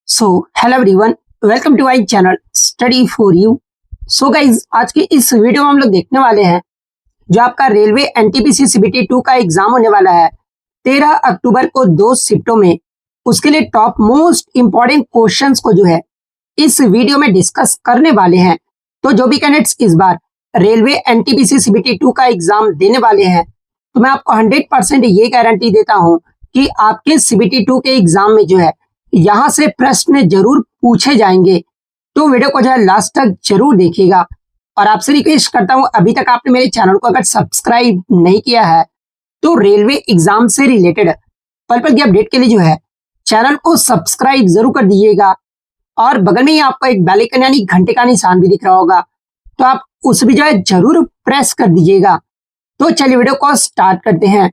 So hello everyone, welcome to my channel study for you. So guys, आज के इस video में हम लोग देखने वाले हैं जो आपका रेलवे एनटीपीसी सीबीटी 2 का एग्जाम होने वाला है 13 अक्टूबर को 2 शिफ्टों में। उसके लिए टॉप मोस्ट इंपॉर्टेंट क्वेश्चंस को जो है इस वीडियो में डिस्कस करने वाले हैं। तो जो भी कैंडिडेट्स इस बार रेलवे एनटीपीसी सीबीटी 2 का एग्जाम देने वाले हैं, तो मैं आपको 100% ये गारंटी देता हूं कि आपके सीबीटी 2 के एग्जाम में जो है यहाँ से प्रश्न जरूर पूछे जाएंगे। तो वीडियो को जो है लास्ट तक जरूर देखिएगा। और आपसे रिक्वेस्ट करता हूं, अभी तक आपने मेरे चैनल को अगर सब्सक्राइब नहीं किया है तो रेलवे एग्जाम से रिलेटेड पल पल की अपडेट के लिए जो है चैनल को सब्सक्राइब जरूर कर दीजिएगा। और बगल में ही आपको एक बेल आइकन यानी घंटे का निशान भी दिख रहा होगा, तो आप उस भी जो है जरूर प्रेस कर दीजिएगा। तो चलिए वीडियो को स्टार्ट करते हैं।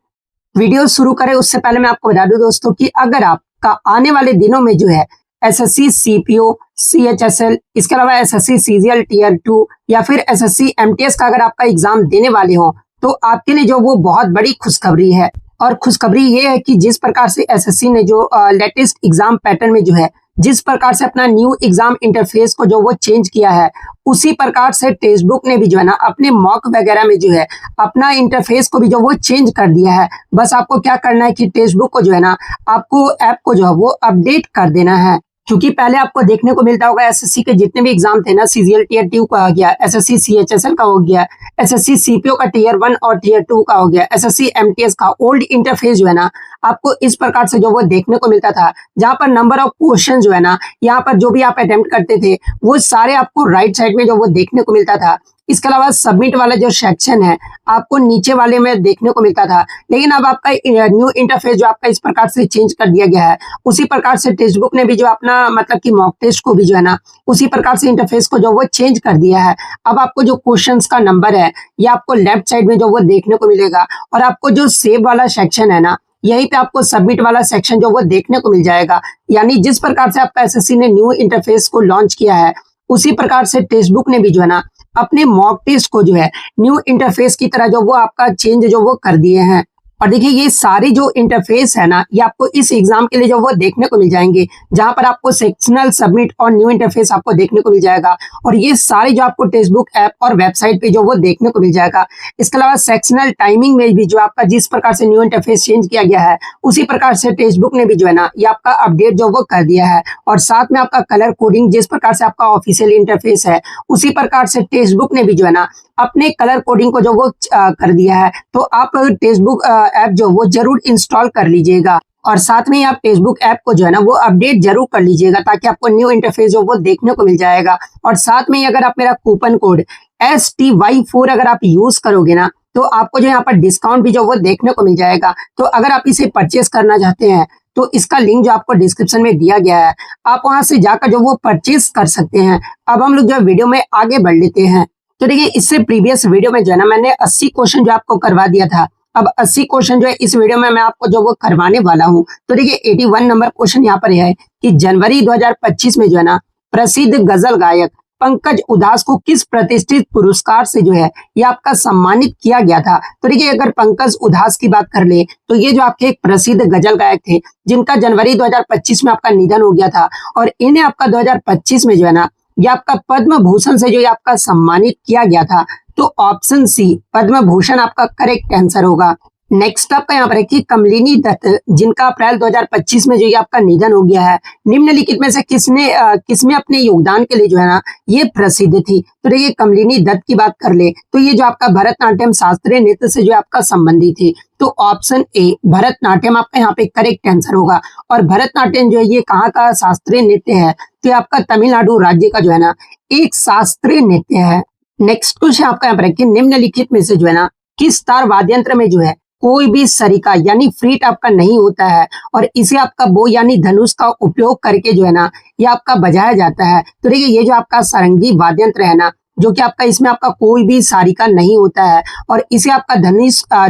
वीडियो शुरू करें उससे पहले मैं आपको बता दूं दोस्तों कि अगर आपका आने वाले दिनों में जो है एसएससी सीपीओ सीएचएसएल, इसके अलावा एसएससी सीजीएल टीयर 2 या फिर एसएससी एमटीएस का अगर आपका एग्जाम देने वाले हो, तो आपके लिए जो वो बहुत बड़ी खुशखबरी है। और खुशखबरी ये है कि जिस प्रकार से एसएससी ने जो लेटेस्ट एग्जाम पैटर्न में जो है जिस प्रकार से अपना न्यू एग्जाम इंटरफेस को जो वो चेंज किया है, उसी प्रकार से टेक्स्ट बुक ने भी जो है ना अपने मॉक वगैरह में जो है अपना इंटरफेस को भी जो वो चेंज कर दिया है। बस आपको क्या करना है कि टेक्स्ट बुक को जो है ना आपको ऐप को जो है वो अपडेट कर देना है। क्योंकि पहले आपको देखने को मिलता होगा एसएससी के जितने भी एग्जाम थे ना, सीजीएल टीयर 2 का हो गया, एसएससी सीएचएसएल का हो गया, एसएससी सीपीओ का टीयर 1 और टीयर 2 का हो गया, एसएससी एमटीएस का ओल्ड इंटरफेस जो है ना आपको इस प्रकार से जो वो देखने को मिलता था, जहां पर नंबर ऑफ क्वेश्चन जो है ना यहाँ पर जो भी आप अटेम्प्ट करते थे वो सारे आपको राइट साइड में जो वो देखने को मिलता था। इसके अलावा सबमिट वाला जो सेक्शन है आपको नीचे वाले में देखने को मिलता था। लेकिन अब आपका न्यू इंटरफेस जो आपका इस प्रकार से चेंज कर दिया गया है, उसी प्रकार से टेक्स्ट बुक ने भी जो अपना मतलब कि मॉक टेस्ट को भी जो है ना उसी प्रकार से इंटरफेस को जो वो चेंज कर दिया है। अब आपको जो क्वेश्चंस का नंबर है ये आपको लेफ्ट साइड में जो वो देखने को मिलेगा, और आपको जो सेव वाला सेक्शन है ना यहीं पे आपको सबमिट वाला सेक्शन जो वो देखने को मिल जाएगा। यानी जिस प्रकार से आपका एसएससी ने न्यू इंटरफेस को लॉन्च किया है, उसी प्रकार से टेक्स्ट बुक ने भी जो है ना अपने मॉक टेस्ट को जो है न्यू इंटरफेस की तरह जो वो आपका चेंज जो वो कर दिए हैं। और देखिए ये सारे जो इंटरफेस है ना ये आपको इस एग्जाम के लिए जो वो देखने को मिल जाएंगे, जहां पर आपको सेक्शनल सबमिट और न्यू इंटरफेस आपको देखने को मिल जाएगा। और ये सारे जो आपको टेक्स्ट बुक ऐप और वेबसाइट पे जो वो देखने को मिल जाएगा। इसके अलावा सेक्शनल टाइमिंग में भी जो आपका जिस प्रकार से न्यू इंटरफेस चेंज किया गया है, उसी प्रकार से टेक्स्ट बुक ने भी जो है ना ये आपका अपडेट जो वो कर दिया है। और साथ में आपका कलर कोडिंग जिस प्रकार से आपका ऑफिशियल इंटरफेस है, उसी प्रकार से टेक्स्ट बुक ने भी जो है ना अपने कलर कोडिंग को जो वो कर दिया है। तो आप टेक्स्ट बुक ऐप जो वो जरूर इंस्टॉल कर लीजिएगा। और साथ में आप टेक्स्ट बुक ऐप को जो है ना वो अपडेट जरूर कर लीजिएगा, ताकि आपको न्यू इंटरफेस जो वो देखने को मिल जाएगा। और साथ में अगर आप मेरा कूपन कोड STY4 अगर आप यूज करोगे ना, तो आपको जो यहाँ पर डिस्काउंट भी जो वो देखने को मिल जाएगा। तो अगर आप इसे परचेस करना चाहते हैं तो इसका लिंक जो आपको डिस्क्रिप्शन में दिया गया है, आप वहां से जाकर जो वो परचेस कर सकते हैं। अब हम लोग जो वीडियो में आगे बढ़ लेते हैं। तो देखिए इससे प्रीवियस वीडियो में जो है ना मैंने 80 क्वेश्चन जो आपको करवा दिया था। अब 80 क्वेश्चन जो है इस वीडियो में मैं आपको जो वो करवाने वाला हूँ। तो देखिए 81 नंबर क्वेश्चन यहाँ पर है कि जनवरी 2025 में जो है ना प्रसिद्ध गजल गायक पंकज उधास को किस प्रतिष्ठित पुरस्कार से जो है ये आपका सम्मानित किया गया था। तो देखिए अगर पंकज उधास की बात कर ले तो ये जो आपके एक प्रसिद्ध गजल गायक थे, जिनका जनवरी 2025 में आपका निधन हो गया था, और इन्हें आपका 2025 में जो है ना ये आपका पद्म भूषण से जो ये आपका सम्मानित किया गया था। तो ऑप्शन सी पद्म भूषण आपका करेक्ट आंसर होगा। नेक्स्ट आपका यहाँ पर है कि कमलिनी दत्त, जिनका अप्रैल 2025 में जो ये आपका निधन हो गया है, निम्नलिखित में से किसमें अपने योगदान के लिए जो है ना ये प्रसिद्ध थी। तो देखिए कमलिनी दत्त की बात कर ले तो ये जो आपका भरतनाट्यम शास्त्रीय नृत्य से जो आपका संबंधी थी। तो ऑप्शन ए भरतनाट्यम आपका यहाँ पे करेक्ट आंसर होगा। और भरतनाट्यम जो है ये कहाँ का शास्त्रीय नृत्य है, तो ये आपका तमिलनाडु राज्य का जो है ना एक शास्त्रीय नृत्य है। नेक्स्ट क्वेश्चन आपका यहाँ पर है कि निम्नलिखित में से जो है ना किस तार वाद्य यंत्र में जो है कोई भी सरिका यानी फ्रीट आपका नहीं होता है, और इसे आपका बो यानी धनुष का उपयोग करके जो है ना ये आपका बजाया जाता है। तो देखिए ये जो आपका सारंगी वाद्य यंत्र है ना, जो कि आपका इसमें आपका कोई भी सारिका नहीं होता है, और इसे आपका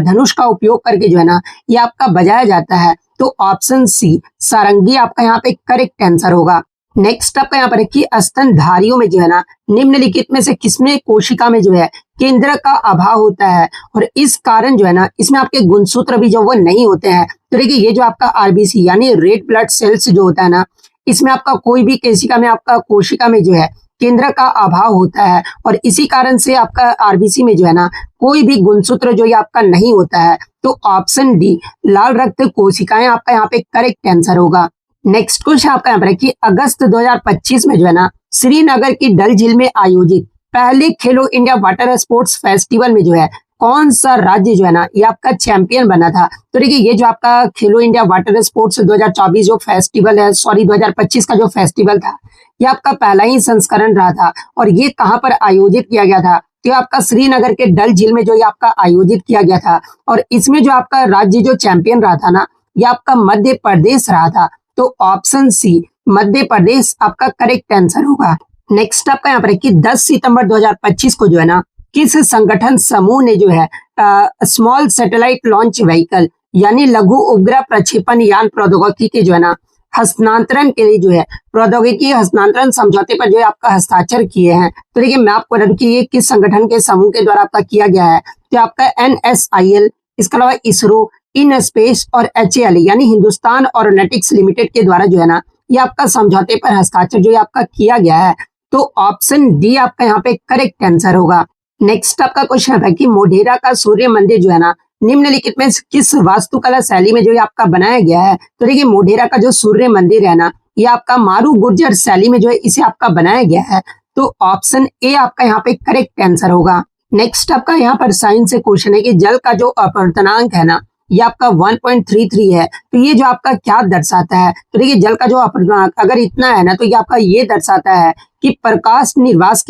धनुष का उपयोग करके जो है ना ये आपका बजाया जाता है। तो ऑप्शन सी सारंगी आपका यहाँ पे करेक्ट आंसर होगा। नेक्स्ट आपका यहाँ पर है कि स्तनधारियों में जो है ना निम्नलिखित में से किसमें कोशिका में जो है केंद्र का अभाव होता है, और इस कारण जो है ना इसमें आपके गुणसूत्र भी जो वो नहीं होते हैं। तो देखिए ये जो आपका आरबीसी यानी रेड ब्लड सेल्स जो होता है ना, इसमें आपका कोई भी केशिका में आपका कोशिका में जो है केंद्र का अभाव होता है और इसी कारण से आपका आरबीसी में जो है ना कोई भी गुणसूत्र जो ये आपका नहीं होता है। तो ऑप्शन डी लाल रक्त कोशिकाएं आपका यहाँ पे करेक्ट आंसर होगा। नेक्स्ट क्वेश्चन आपका यहाँ पर है कि अगस्त 2025 में जो है ना श्रीनगर की डल झील में आयोजित पहले खेलो इंडिया वाटर स्पोर्ट्स फेस्टिवल में जो है कौन सा राज्य जो है ना ये आपका चैंपियन बना था। तो देखिए ये जो आपका खेलो इंडिया वाटर स्पोर्ट्स 2024 जो फेस्टिवल है, सॉरी 2025 का जो फेस्टिवल था, ये आपका पहला ही संस्करण रहा था और ये कहाँ पर आयोजित किया गया था। तो आपका श्रीनगर के डल झील में जो ये आपका आयोजित किया गया था और इसमें जो आपका राज्य जो चैंपियन रहा था ना ये आपका मध्य प्रदेश रहा था। तो ऑप्शन सी मध्य प्रदेश आपका करेक्ट आंसर होगा। नेक्स्ट आपका यहाँ पर कि 10 सितंबर 2025 को जो है ना किस संगठन समूह ने जो है स्मॉल सैटेलाइट लॉन्च व्हीकल यानी लघु उपग्रह प्रक्षेपण यान प्रौद्योगिकी के जो है ना हस्तांतरण के लिए जो है प्रौद्योगिकी हस्तांतरण समझौते पर जो है आपका हस्ताक्षर किए हैं। तो देखिए मैं आपको बता दूं कि ये किस संगठन के समूह के द्वारा आपका किया गया है। तो आपका NSIL, इसके अलावा इसरो, इन स्पेस और HAL यानी हिंदुस्तान एरोनॉटिक्स लिमिटेड के द्वारा जो है ना ये आपका समझौते पर हस्ताक्षर जो है आपका किया गया है। तो ऑप्शन डी आपका यहाँ पे करेक्ट आंसर होगा। नेक्स्ट आपका क्वेश्चन है कि मोढेरा का सूर्य मंदिर जो है ना निम्नलिखित में किस वास्तुकला शैली में जो है आपका बनाया गया है। तो देखिए मोढेरा का जो सूर्य मंदिर है ना ये आपका मारू गुर्जर शैली में जो है इसे आपका बनाया गया है। तो ऑप्शन ए आपका यहाँ पे करेक्ट आंसर होगा। नेक्स्ट आपका यहाँ पर साइंस से क्वेश्चन है कि जल का जो अपवर्तनांक है ना ये आपका 1.33 है। तो ये जो आपका क्या दर्शाता है। तो देखिए जल का जो अपवर्तनांक अगर इतना है ना तो ये आपका ये दर्शाता है कि प्रकाश निर्वात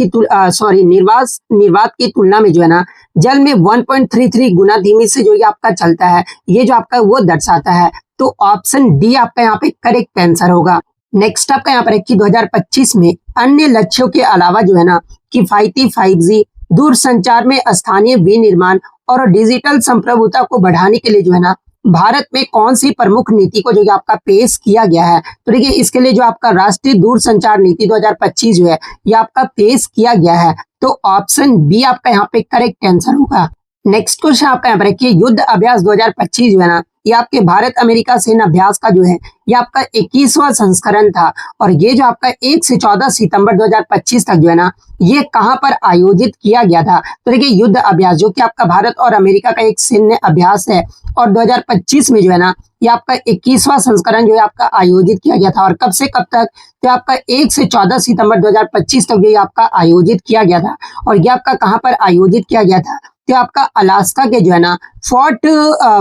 की तुलना में जो है ना जल में 1.33 गुना धीमी से जो ये आपका चलता है, ये जो आपका वो दर्शाता है। तो ऑप्शन डी आपका यहाँ पे करेक्ट आंसर होगा। नेक्स्ट आपका यहाँ पर है कि 2025 में अन्य लक्ष्यों के अलावा जो है ना किफायती 5G, दूर संचार में स्थानीय विनिर्माण और डिजिटल संप्रभुता को बढ़ाने के लिए जो है ना भारत में कौन सी प्रमुख नीति को जो आपका पेश किया गया है। तो देखिए इसके लिए जो आपका राष्ट्रीय दूर संचार नीति 2025 जो है ये आपका पेश किया गया है। तो ऑप्शन बी आपका यहाँ पे करेक्ट आंसर होगा। नेक्स्ट क्वेश्चन आपका यहाँ पर है कि युद्ध अभ्यास 2025 जो है ना ये आपके भारत अमेरिका सेना अभ्यास का जो है ये आपका 21वां संस्करण था और ये जो आपका 1 से 14 सितंबर 2025 तक जो है ना ये कहां पर आयोजित किया गया था। तो देखिए युद्ध अभ्यास जो कि आपका भारत और अमेरिका का एक सैन्य अभ्यास है और 2025 में जो है ना ये आपका 21वां संस्करण जो है आपका आयोजित किया गया था और कब से कब तक। तो आपका 1 से 14 सितंबर 2025 तक ये आपका आयोजित किया गया था और ये आपका कहां पर आयोजित किया गया था। तो आपका अलास्का के जो है ना fort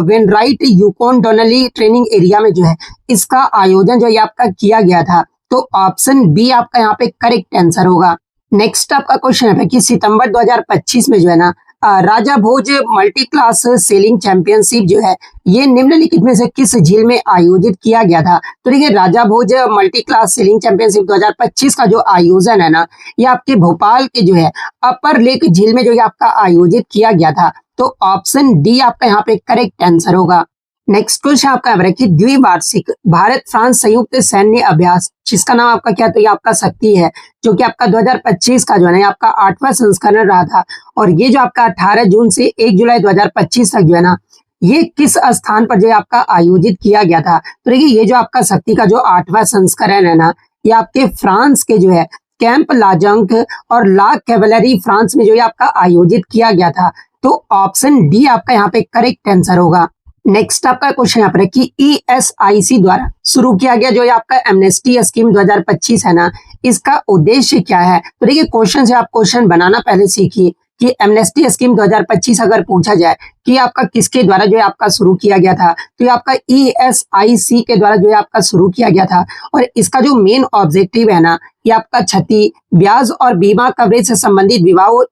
Wainwright Yukon डोनली training area में जो है इसका आयोजन जो है आपका किया गया था। तो ऑप्शन बी आपका यहाँ पे करेक्ट आंसर होगा। नेक्स्ट आपका क्वेश्चन है कि सितंबर 2025 में जो है ना राजा भोज मल्टी क्लास सेलिंग चैंपियनशिप जो है ये निम्नलिखित में से किस झील में आयोजित किया गया था। तो देखिए राजा भोज मल्टी क्लास सेलिंग चैंपियनशिप 2025 का जो आयोजन है ना ये आपके भोपाल के जो है अपर लेक झील में जो है आपका आयोजित किया गया था। तो ऑप्शन डी आपका यहाँ पे करेक्ट आंसर होगा। नेक्स्ट क्वेश्चन आपका है कि द्विवार्षिक भारत फ्रांस संयुक्त सैन्य अभ्यास जिसका नाम आपका क्या, तो ये आपका शक्ति है जो कि आपका 2025 का जो है ना आपका 8वां संस्करण रहा था और ये जो आपका 18 जून से 1 जुलाई 2025 तक जो है ना ये किस स्थान पर जो है आपका आयोजित किया गया था। तो देखिए ये जो आपका शक्ति का जो 8वां संस्करण है ना ये आपके फ्रांस के जो है कैंप लाजंक और ला कैवलरी फ्रांस में जो है आपका आयोजित किया गया था। तो ऑप्शन डी आपका यहाँ पे करेक्ट आंसर होगा। नेक्स्ट आपका क्वेश्चन यहाँ पर है कि ESIC द्वारा शुरू किया गया जो ये आपका एमनेस्टी स्कीम 2025 है ना इसका उद्देश्य क्या है। तो देखिए क्वेश्चन से आप क्वेश्चन बनाना पहले सीखिए कि एमनेस्टी स्कीम 2025 अगर पूछा जाए कि आपका किसके द्वारा जो है आपका शुरू किया गया था तो ये आपका ESIC के द्वारा जो है आपका शुरू किया गया था और इसका जो मेन ऑब्जेक्टिव है ना ये आपका क्षति, ब्याज और बीमा कवरेज से संबंधित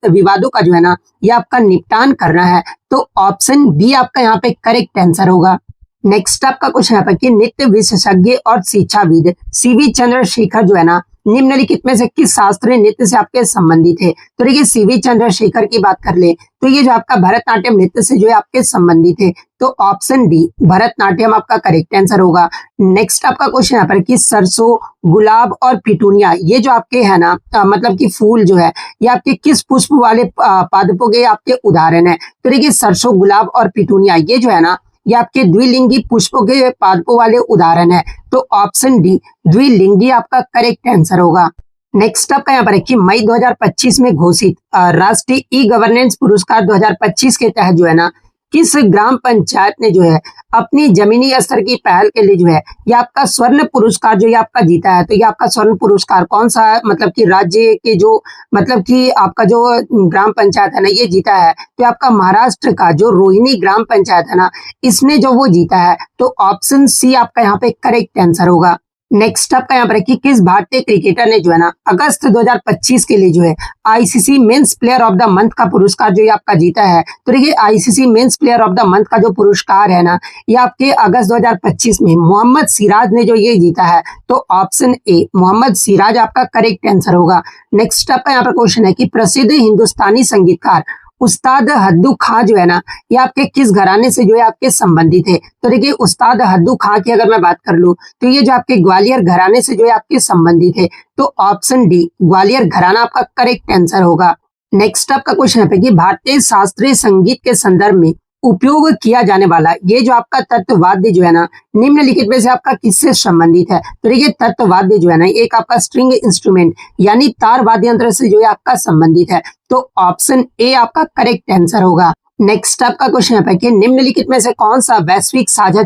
विवादों का जो है ना ये आपका निपटान करना है। तो ऑप्शन बी आपका यहाँ पे करेक्ट आंसर होगा। नेक्स्ट आपका क्वेश्चन यहाँ पर कि नृत्य विशेषज्ञ और शिक्षाविद CV चंद्रशेखर जो है ना निम्नलिखित में से किस शास्त्रीय नृत्य से आपके संबंधित है। तो देखिए CV चंद्रशेखर की बात कर ले तो ये जो आपका भरतनाट्यम नृत्य से जो है आपके संबंधित है। तो ऑप्शन डी भरतनाट्यम आपका करेक्ट आंसर होगा। नेक्स्ट आपका क्वेश्चन यहाँ पर कि सरसों, गुलाब और पिटूनिया ये जो आपके है ना मतलब कि फूल जो है ये आपके किस पुष्प वाले पादपों के आपके उदाहरण है। तो देखिए सरसों, गुलाब और पिटूनिया ये जो है ना ये आपके द्विलिंगी पुष्पों के पादपों वाले उदाहरण है। तो ऑप्शन डी द्विलिंगी आपका करेक्ट आंसर होगा। नेक्स्ट आपका यहाँ पर है कि मई 2025 में घोषित राष्ट्रीय ई गवर्नेंस पुरस्कार 2025 के तहत जो है ना किस ग्राम पंचायत ने जो है अपनी जमीनी स्तर की पहल के लिए जो है ये आपका स्वर्ण पुरस्कार जो ये आपका जीता है। तो ये आपका स्वर्ण पुरस्कार कौन सा मतलब कि राज्य के जो मतलब कि आपका जो ग्राम पंचायत है ना ये जीता है। तो आपका महाराष्ट्र का जो रोहिणी ग्राम पंचायत है ना इसने जो वो जीता है। तो ऑप्शन सी आपका यहाँ पे करेक्ट आंसर होगा। नेक्स्ट आपका यहाँ पर है कि किस भारतीय क्रिकेटर ने जो है ना अगस्त 2025 के लिए जो है ICC men's player of the month का पुरस्कार जो ये आपका जीता है। तो देखिए ICC men's player of the month का जो पुरस्कार है ना ये आपके अगस्त 2025 में मोहम्मद सिराज ने जो ये जीता है। तो ऑप्शन ए मोहम्मद सिराज आपका करेक्ट आंसर होगा। नेक्स्ट आपका यहाँ पर क्वेश्चन है कि प्रसिद्ध हिंदुस्तानी संगीतकार उस्ताद हद्दू खां जो है ना ये आपके किस घराने से जो है आपके संबंधित है। तो देखिए उस्ताद हद्दू खां की अगर मैं बात कर लूं तो ये जो आपके ग्वालियर घराने से जो है आपके संबंधित है। तो ऑप्शन डी ग्वालियर घराना आपका करेक्ट आंसर होगा। नेक्स्ट आपका क्वेश्चन है कि भारतीय शास्त्रीय संगीत के संदर्भ में उपयोग किया जाने वाला ये जो आपका तत्ववाद्य जो है ना निम्नलिखित में से आपका किससे संबंधित है। तो देखिए तत्ववाद्य जो है ना एक आपका स्ट्रिंग इंस्ट्रूमेंट यानी तार वाद्य यंत्र से जो है आपका संबंधित है। तो ऑप्शन ए आपका करेक्ट आंसर होगा। नेक्स्ट आपका क्वेश्चन है कि निम्नलिखित में से कौन सा वैश्विक साझा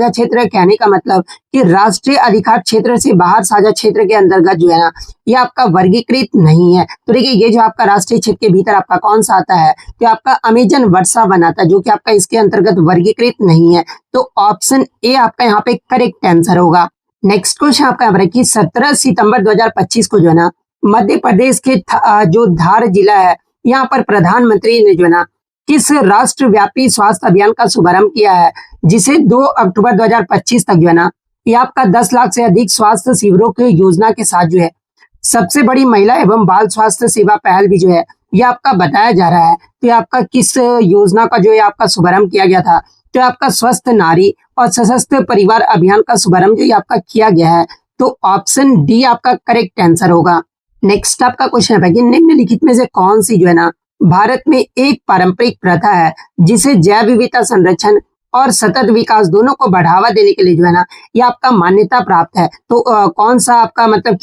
क्षेत्र कहने का मतलब कि राष्ट्रीय अधिकार क्षेत्र से बाहर साझा क्षेत्र के अंतर्गत जो है ना ये आपका वर्गीकृत नहीं है। तो देखिए ये जो आपका राष्ट्रीय क्षेत्र के भीतर आपका कौन सा आता है तो आपका अमेजन वर्षा वन आता है जो कि आपका इसके अंतर्गत वर्गीकृत नहीं है। तो ऑप्शन ए आपका यहाँ पे करेक्ट आंसर होगा। नेक्स्ट क्वेश्चन आपका यहाँ पर कि 17 सितंबर 2025 को जो है ना मध्य प्रदेश के जो धार जिला है यहाँ पर प्रधानमंत्री ने जो है ना किस राष्ट्रव्यापी स्वास्थ्य अभियान का शुभारंभ किया है जिसे 2 अक्टूबर 2025 तक जो है ना ये आपका 10 लाख से अधिक स्वास्थ्य शिविरों की योजना के साथ जो है सबसे बड़ी महिला एवं बाल स्वास्थ्य सेवा पहल भी जो है ये आपका बताया जा रहा है। तो ये आपका किस योजना का जो है आपका शुभारंभ किया गया था। तो आपका स्वस्थ नारी और सशक्त परिवार अभियान का शुभारंभ जो आपका किया गया है। तो ऑप्शन डी आपका करेक्ट आंसर होगा। नेक्स्ट आपका क्वेश्चन है कि निम्नलिखित में से कौन सी जो है ना भारत में एक पारंपरिक प्रथा है जिसे जैव विविधता संरक्षण और सतत विकास दोनों को बढ़ावा देने के लिए जो है ना ये आपका मान्यता प्राप्त है। तो कौन सा आपका मतलब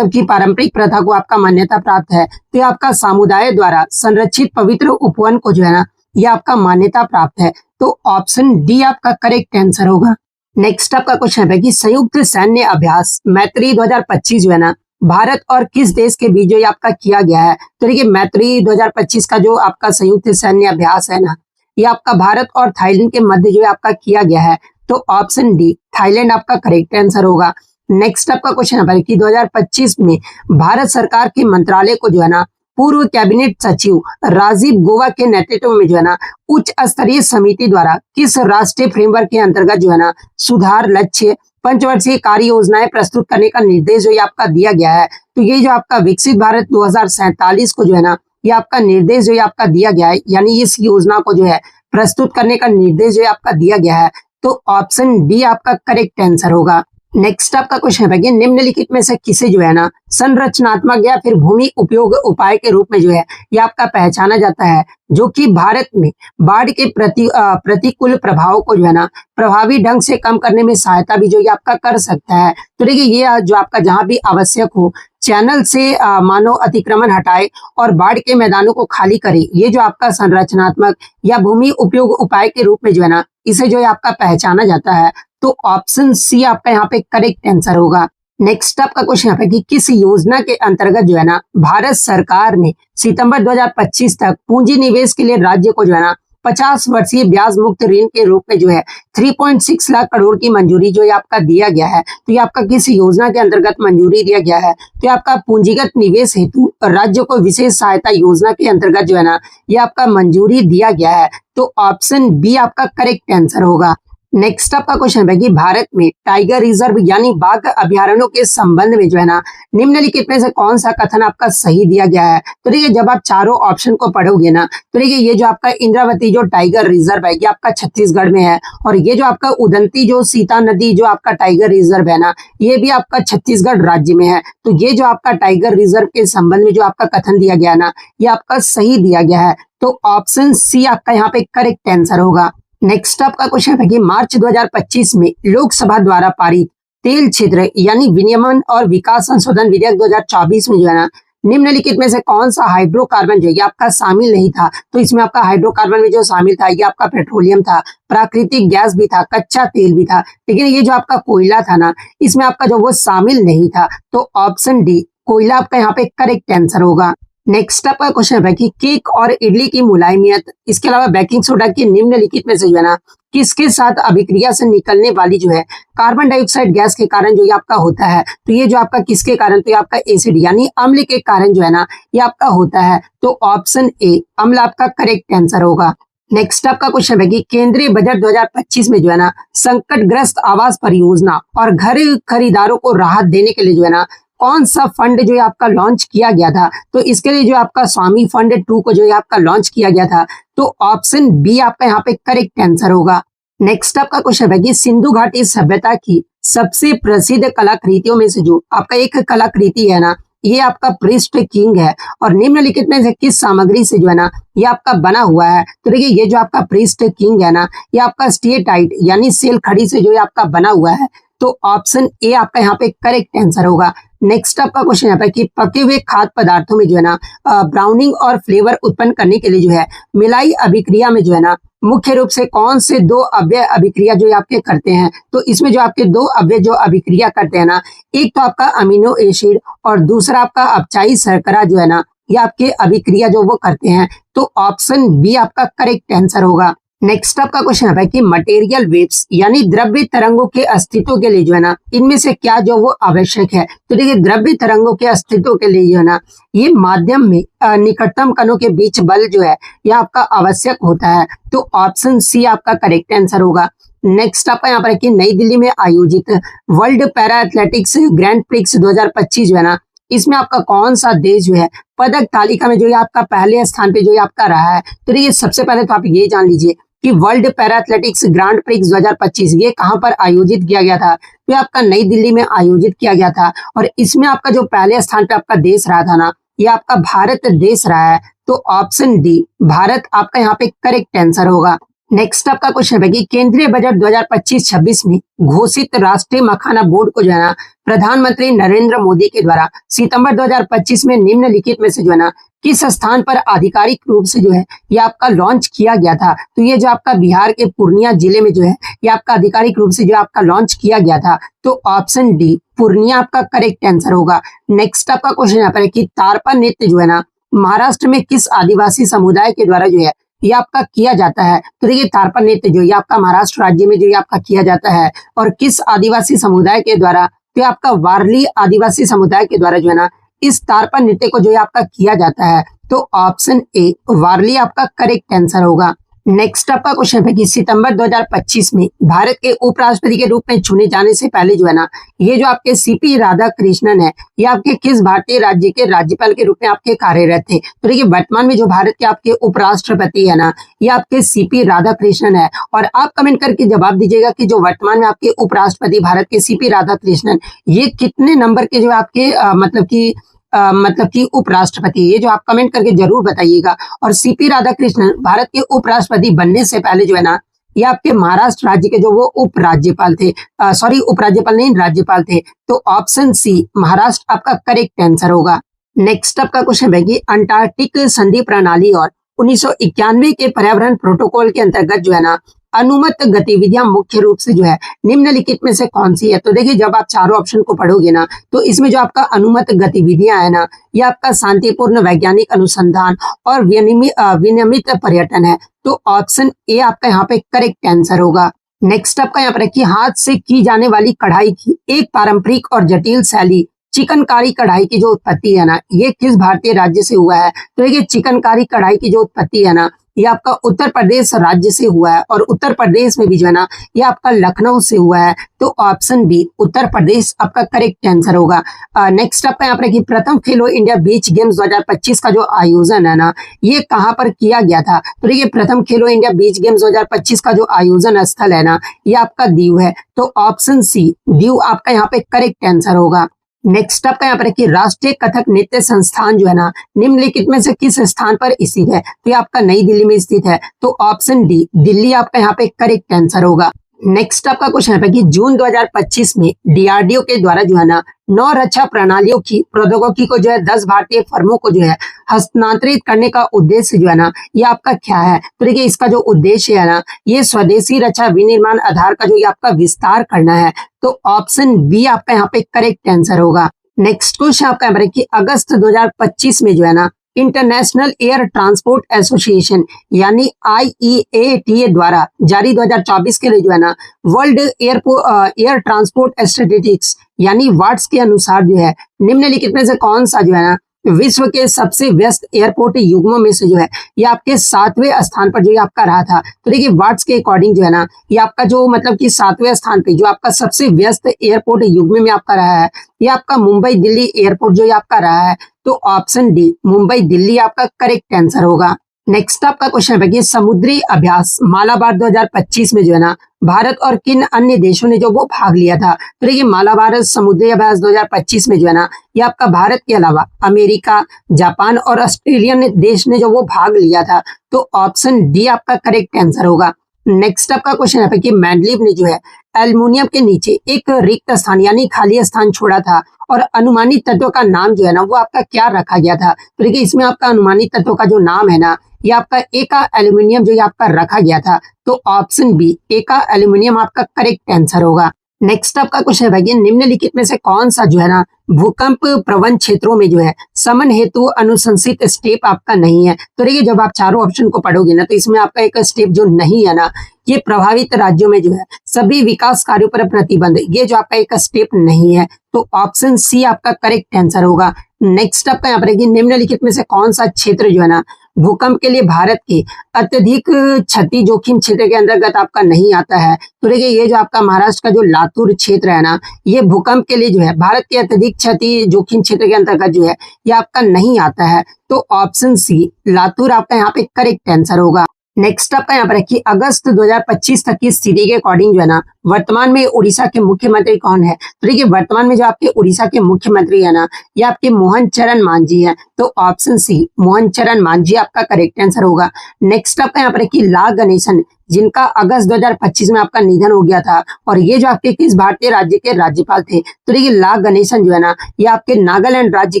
कि पारंपरिक प्रथा को आपका मान्यता प्राप्त है। तो ये आपका समुदाय द्वारा संरक्षित पवित्र उपवन को जो है ना ये आपका मान्यता प्राप्त है। तो ऑप्शन डी आपका करेक्ट आंसर होगा। नेक्स्ट आपका क्वेश्चन है कि संयुक्त सैन्य अभ्यास मैत्री 2025 जो है ना भारत और किस देश के बीच जो ये आपका किया गया है। तो देखिए मैत्री 2025 का जो आपका संयुक्त सैन्य अभ्यास है ना ये आपका भारत और थाईलैंड के मध्य जो है आपका किया गया है। तो ऑप्शन डी थाईलैंड आपका करेक्ट आंसर होगा। नेक्स्ट आपका क्वेश्चन है कि 2025 में भारत सरकार के मंत्रालय को जो है ना पूर्व कैबिनेट सचिव राजीव गोवा के नेतृत्व में जो है ना उच्च स्तरीय समिति द्वारा किस राष्ट्रीय फ्रेमवर्क के अंतर्गत जो है ना सुधार लक्ष्य पंचवर्षीय कार्य योजनाएं प्रस्तुत करने का निर्देश जो ये आपका दिया गया है। तो ये जो आपका विकसित भारत 2047 को जो है ना ये आपका निर्देश जो ये आपका दिया गया है यानी इस योजना को जो है प्रस्तुत करने का निर्देश जो आपका दिया गया है। तो ऑप्शन डी आपका करेक्ट आंसर होगा। नेक्स्ट आपका क्वेश्चन है कि निम्नलिखित में से किसे जो है ना संरचनात्मक या फिर भूमि उपयोग उपाय के रूप में जो है ये आपका पहचाना जाता है जो कि भारत में बाढ़ के प्रतिकूल प्रभाव को जो है ना प्रभावी ढंग से कम करने में सहायता भी जो ये आपका कर सकता है। तो देखिए ये जो आपका जहां भी आवश्यक हो चैनल से मानव अतिक्रमण हटाए और बाढ़ के मैदानों को खाली करे। ये जो आपका संरचनात्मक या भूमि उपयोग उपाय के रूप में जो है ना इसे जो है आपका पहचाना जाता है। तो ऑप्शन सी आपका यहाँ पे करेक्ट आंसर होगा। नेक्स्ट आपका क्वेश्चन है कि किस योजना के अंतर्गत जो है ना भारत सरकार ने सितंबर 2025 तक पूंजी निवेश के लिए राज्य को जो है ना 50 वर्षीय ब्याज मुक्त ऋण के रूप में जो है 3.6 लाख करोड़ की मंजूरी जो है आपका दिया गया है। तो ये आपका किस योजना के अंतर्गत मंजूरी दिया गया है। तो आपका पूंजीगत निवेश हेतु राज्य को विशेष सहायता योजना के अंतर्गत जो है ना ये आपका मंजूरी दिया गया है। तो ऑप्शन बी आपका करेक्ट आंसर होगा। नेक्स्ट आपका क्वेश्चन है कि भारत में टाइगर रिजर्व यानी बाघ अभ्यारण्यों के संबंध में जो है ना निम्नलिखित में से कौन सा कथन आपका सही दिया गया है। तो देखिए जब आप चारों ऑप्शन को पढ़ोगे ना तो देखिए ये जो आपका इंद्रावती जो टाइगर रिजर्व है ये आपका छत्तीसगढ़ में है और ये जो आपका उदंती जो सीता नदी जो आपका टाइगर रिजर्व है ना ये भी आपका छत्तीसगढ़ राज्य में है। तो ये जो आपका टाइगर रिजर्व के संबंध में जो आपका कथन दिया गया ना ये आपका सही दिया गया है। तो ऑप्शन सी आपका यहाँ पे करेक्ट आंसर होगा। नेक्स्ट आपका क्वेश्चन है कि मार्च 2025 में लोकसभा द्वारा पारित तेल क्षेत्र यानी विनियमन और विकास संशोधन विधेयक 2024 में जो है ना, निम्नलिखित में से कौन सा हाइड्रोकार्बन जो है ये आपका शामिल नहीं था। तो इसमें आपका हाइड्रोकार्बन में जो शामिल था ये आपका पेट्रोलियम था, प्राकृतिक गैस भी था, कच्चा तेल भी था, लेकिन ये जो आपका कोयला था ना, इसमें आपका जो वो शामिल नहीं था। तो ऑप्शन डी कोयला आपका यहाँ पे करेक्ट आंसर होगा। नेक्स्ट आपका क्वेश्चन है कि केक और इडली की मुलायमियत, इसके अलावा बेकिंग सोडा की निम्नलिखित में से जो है ना, किसके साथ अभिक्रिया से निकलने वाली जो है कार्बन डाइऑक्साइड गैस के कारण जो ये आपका होता है। तो ये जो आपका किसके कारण, तो ये आपका एसिड यानी अम्ल के कारण जो है ना ये आपका होता है। तो ऑप्शन ए अम्ल आपका करेक्ट आंसर होगा। नेक्स्ट आपका क्वेश्चन है कि केंद्रीय बजट 2025 में जो है ना, संकटग्रस्त आवास परियोजना और घर खरीदारों को राहत देने के लिए जो है ना, कौन सा फंड जो है आपका लॉन्च किया गया था। तो इसके लिए जो आपका स्वामी फंड 2 को जो है आपका लॉन्च किया गया था। तो ऑप्शन बी आपका यहाँ पे करेक्ट आंसर होगा। नेक्स्ट आपका क्वेश्चन है कि सिंधु घाटी सभ्यता की सबसे प्रसिद्ध कलाकृतियों में से जो आपका एक कलाकृति है ना, ये आपका पृष्ठ किंग है और निम्नलिखित में से किस सामग्री से जो है ना ये आपका बना हुआ है। तो देखिए ये जो आपका पृष्ठ किंग है ना, ये आपका स्टेटाइट यानी सेल खड़ी से जो है आपका बना हुआ है। तो ऑप्शन ए आपका यहाँ पे करेक्ट आंसर होगा। नेक्स्ट आपका क्वेश्चन आता है कि पके हुए खाद्य पदार्थों में जो है ना ब्राउनिंग और फ्लेवर उत्पन्न करने के लिए जो है मिलाई अभिक्रिया में जो है ना मुख्य रूप से कौन से 2 अव्यय अभिक्रिया जो आपके करते हैं। तो इसमें जो आपके 2 अव्यय जो अभिक्रिया करते हैं ना, एक तो आपका अमीनो एसिड और दूसरा आपका अपचाई शर्करा जो है ना, ये आपके अभिक्रिया जो वो करते हैं। तो ऑप्शन बी आपका करेक्ट आंसर होगा। नेक्स्ट आपका क्वेश्चन है कि मटेरियल वेव्स यानी द्रव्य तरंगों के अस्तित्व के लिए जो है ना, इनमें से क्या जो वो आवश्यक है। तो देखिए द्रव्य तरंगों के अस्तित्व के लिए जो है ना, ये माध्यम में निकटतम कणों के बीच बल जो है यह आपका आवश्यक होता है। तो ऑप्शन सी आपका करेक्ट आंसर होगा। नेक्स्ट आपका यहाँ पर कि नई दिल्ली में आयोजित world para athletics grand prix 2025 जो है ना, इसमें आपका कौन सा देश जो है पदक तालिका में जो है आपका पहले स्थान पे जो है आपका रहा है। तो देखिए सबसे पहले तो आप ये जान लीजिए कि world para athletics grand prix 2025 ये कहां पर आयोजित किया गया था। तो आपका नई दिल्ली में आयोजित किया गया था और इसमें आपका जो पहले स्थान पे आपका देश रहा था ना, ये आपका भारत देश रहा है। तो ऑप्शन डी भारत आपका यहाँ पे करेक्ट आंसर होगा। नेक्स्ट आपका क्वेश्चन है कि केंद्रीय बजट 2025-26 में घोषित राष्ट्रीय मखाना बोर्ड को जो है ना प्रधानमंत्री नरेंद्र मोदी के द्वारा सितंबर 2025 में निम्नलिखित में से जो है ना किस स्थान पर आधिकारिक रूप से जो है ये आपका लॉन्च किया गया था। तो ये जो आपका बिहार के पूर्णिया जिले में जो है ये आपका आधिकारिक रूप से जो आपका लॉन्च किया गया था। तो ऑप्शन डी पूर्णिया आपका करेक्ट आंसर होगा। नेक्स्ट आपका क्वेश्चन यहाँ पर है कि तारपा नृत्य जो है ना महाराष्ट्र में किस आदिवासी समुदाय के द्वारा जो है ये आपका किया जाता है। तो देखिए तारपा नृत्य जो ये आपका महाराष्ट्र राज्य में जो ये आपका किया जाता है और किस आदिवासी समुदाय के द्वारा, तो आपका वारली आदिवासी समुदाय के द्वारा जो है ना इस तारपा नृत्य को जो है आपका किया जाता है। तो ऑप्शन ए वारली आपका करेक्ट आंसर होगा। नेक्स्ट आपका क्वेश्चन है कि सितंबर 2025 में भारत के उपराष्ट्रपति के रूप में चुने जाने से पहले जो है ना ये जो आपके सीपी राधाकृष्णन है ये आपके किस भारतीय राज्य के राज्यपाल के रूप में आपके कार्यरत थे। तो देखिए वर्तमान में जो भारत के आपके उपराष्ट्रपति है ना ये आपके सीपी राधाकृष्णन है और आप कमेंट करके जवाब दीजिएगा कि जो वर्तमान में आपके उपराष्ट्रपति भारत के सीपी राधाकृष्णन ये कितने नंबर के जो आपके मतलब कि उपराष्ट्रपति, ये जो आप कमेंट करके जरूर बताइएगा। और सीपी राधाकृष्णन भारत के उपराष्ट्रपति बनने से पहले जो है ना ये आपके महाराष्ट्र राज्य के जो वो उपराज्यपाल थे, सॉरी उपराज्यपाल नहीं राज्यपाल थे। तो ऑप्शन सी महाराष्ट्र आपका करेक्ट आंसर होगा। नेक्स्ट आपका क्वेश्चन है कि अंटार्कटिक संधि प्रणाली और 1991 के पर्यावरण प्रोटोकॉल के अंतर्गत जो है ना अनुमत गतिविधियां मुख्य रूप से जो है निम्नलिखित में से कौन सी है। तो देखिए जब आप चारों ऑप्शन को पढ़ोगे ना तो इसमें जो आपका अनुमत गतिविधियां है ना ये आपका शांतिपूर्ण वैज्ञानिक अनुसंधान और विनियमित पर्यटन है। तो ऑप्शन ए आपका यहाँ पे करेक्ट आंसर होगा। नेक्स्ट आपका यहाँ पर कि हाथ से की जाने वाली कढ़ाई की एक पारंपरिक और जटिल शैली चिकनकारी कढ़ाई की जो उत्पत्ति है ना ये किस भारतीय राज्य से हुआ है। तो देखिए चिकनकारी कढ़ाई की जो उत्पत्ति है ना ये आपका उत्तर प्रदेश राज्य से हुआ है और उत्तर प्रदेश में भी जो है ना ये आपका लखनऊ से हुआ है। तो ऑप्शन बी उत्तर प्रदेश आपका करेक्ट आंसर होगा। नेक्स्ट आपका यहाँ पर कि प्रथम खेलो इंडिया बीच गेम्स 2025 का जो आयोजन है ना ये कहाँ पर किया गया था। तो देखिए प्रथम खेलो इंडिया बीच गेम्स 2025 का जो आयोजन स्थल है ना ये आपका दीव है। तो ऑप्शन सी दीव आपका यहाँ पे करेक्ट आंसर होगा। नेक्स्ट आपका यहाँ पर है कि राष्ट्रीय कथक नृत्य संस्थान जो है ना निम्नलिखित में से किस स्थान पर स्थित है? तो ये आपका नई दिल्ली में स्थित है, तो ऑप्शन डी दिल्ली आपका यहाँ पे करेक्ट आंसर होगा। नेक्स्ट आपका क्वेश्चन है कि जून 2025 में डीआरडीओ के द्वारा जो है ना 9 रक्षा प्रणालियों की प्रौद्योगिकी को जो है 10 भारतीय फर्मों को जो है हस्तांतरित करने का उद्देश्य जो है ना ये आपका क्या है? तो देखिए इसका जो उद्देश्य है ना ये स्वदेशी रक्षा विनिर्माण आधार का जो ये आपका विस्तार करना है, तो ऑप्शन बी आपका यहाँ पे करेक्ट आंसर होगा। नेक्स्ट क्वेश्चन आपका यहाँ पर है कि अगस्त 2025 में जो है ना इंटरनेशनल एयर ट्रांसपोर्ट एसोसिएशन यानी IEATA द्वारा जारी 2024 के लिए जो है ना वर्ल्ड एयर ट्रांसपोर्ट स्टैटिस्टिक्स यानी वाट्स के अनुसार जो है निम्नलिखित में से कौन सा जो है ना विश्व के सबसे व्यस्त एयरपोर्ट युग्मों में से जो है ये आपके 7वें स्थान पर जो ये आपका रहा था। तो देखिए वाट्स के अकॉर्डिंग जो है ना ये आपका जो मतलब कि 7वें स्थान पे जो आपका सबसे व्यस्त एयरपोर्ट युग्म में आपका रहा है ये आपका मुंबई दिल्ली एयरपोर्ट जो ये आपका रहा है, तो ऑप्शन डी मुंबई दिल्ली आपका करेक्ट आंसर होगा। नेक्स्ट आपका क्वेश्चन है कि समुद्री अभ्यास मालाबार 2025 में जो है ना भारत और किन अन्य देशों ने जो वो भाग लिया था? तो देखिए मालाबार समुद्री अभ्यास 2025 में जो है ना ये आपका भारत के अलावा अमेरिका, जापान और ऑस्ट्रेलियन देश ने जो वो भाग लिया था, तो ऑप्शन डी आपका करेक्ट आंसर होगा। नेक्स्ट आपका क्वेश्चन है कि मैंडलीव ने जो है एल्युमिनियम के नीचे एक रिक्त स्थान यानी खाली स्थान छोड़ा था और अनुमानित तत्व का नाम जो है ना वो आपका क्या रखा गया था? तो देखिए इसमें आपका अनुमानित तत्व का जो नाम है ना ये आपका एका एल्युमिनियम जो ये आपका रखा गया था, तो ऑप्शन बी एका एल्युमिनियम आपका करेक्ट आंसर होगा। नेक्स्ट आपका क्वेश्चन है भाई निम्नलिखित में से कौन सा जो है ना भूकंप प्रवण क्षेत्रों में जो है समन हेतु अनुशंसित स्टेप आपका नहीं है? तो देखिए जब आप चारों ऑप्शन को पढ़ोगे ना तो इसमें आपका एक स्टेप जो नहीं है ना ये प्रभावित राज्यों में जो है सभी विकास कार्यों पर प्रतिबंध, ये जो आपका एक स्टेप नहीं है, तो ऑप्शन सी आपका करेक्ट आंसर होगा। नेक्स्ट आपका यहाँ पर निम्नलिखित में से कौन सा क्षेत्र जो है ना भूकंप के लिए भारत के अत्यधिक क्षति जोखिम क्षेत्र के अंतर्गत आपका नहीं आता है? तो देखिए ये जो आपका महाराष्ट्र का जो लातूर क्षेत्र है ना ये भूकंप के लिए जो है भारत के अत्यधिक क्षति जोखिम क्षेत्र के अंतर्गत जो है ये आपका नहीं आता है, तो ऑप्शन सी लातूर आपका यहाँ पे करेक्ट आंसर होगा। नेक्स्ट आपका यहाँ पर है कि अगस्त 2025 तक की स्थिति के अकॉर्डिंग जो है ना वर्तमान में उड़ीसा के मुख्यमंत्री कौन है? तो देखिए वर्तमान में जो आपके उड़ीसा के मुख्यमंत्री है ना ये आपके मोहन चरण मांझी है, तो ऑप्शन सी मोहन चरण मांझी आपका करेक्ट आंसर होगा। नेक्स्ट आपका यहाँ पर है कि ला गणेशन जिनका अगस्त 2025 में आपका निधन हो गया था और ये जो आपके किस भारतीय राज्य के राज्यपाल थे? तो देखिए ला गणेशन जो है ना ये आपके नागालैंड राज्य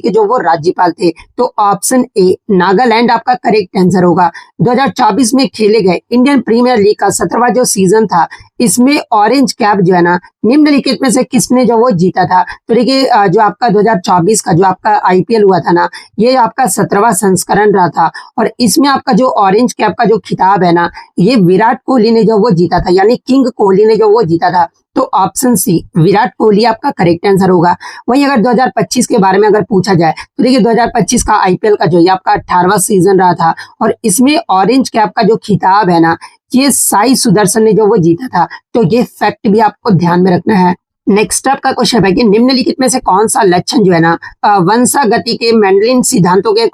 के जो वो राज्यपाल थे, तो ऑप्शन ए नागालैंड आपका करेक्ट आंसर होगा। 2024 में खेले गए इंडियन प्रीमियर लीग का 17वां जो सीजन था इसमें ऑरेंज कैप जो है ना निम्नलिखित में से किसने जो वो जीता था? तो देखिए जो आपका 2024 का जो आपका IPL हुआ था ना ये आपका 17वां संस्करण रहा था और इसमें आपका जो ऑरेंज कैप का जो खिताब है ना ये विराट कोहली ने जो वो जीता था यानी किंग कोहली ने जो वो जीता था, तो ऑप्शन सी विराट कोहली आपका करेक्ट आंसर होगा। वहीं अगर 2025 के बारे में अगर पूछा जाए तो देखिए 2025 का IPL का जो ये आपका 18वां सीजन रहा था और इसमें ऑरेंज कैप का जो खिताब है ना ये साई सुदर्शन ने जो वो जीता था, तो ये फैक्ट भी आपको ध्यान में रखना है। नेक्स्ट आपका क्वेश्चन है कि निम्नलिखित में से कौन सा लक्षण जो है ना वंशागति के मेंडलिन सिद्धांतों के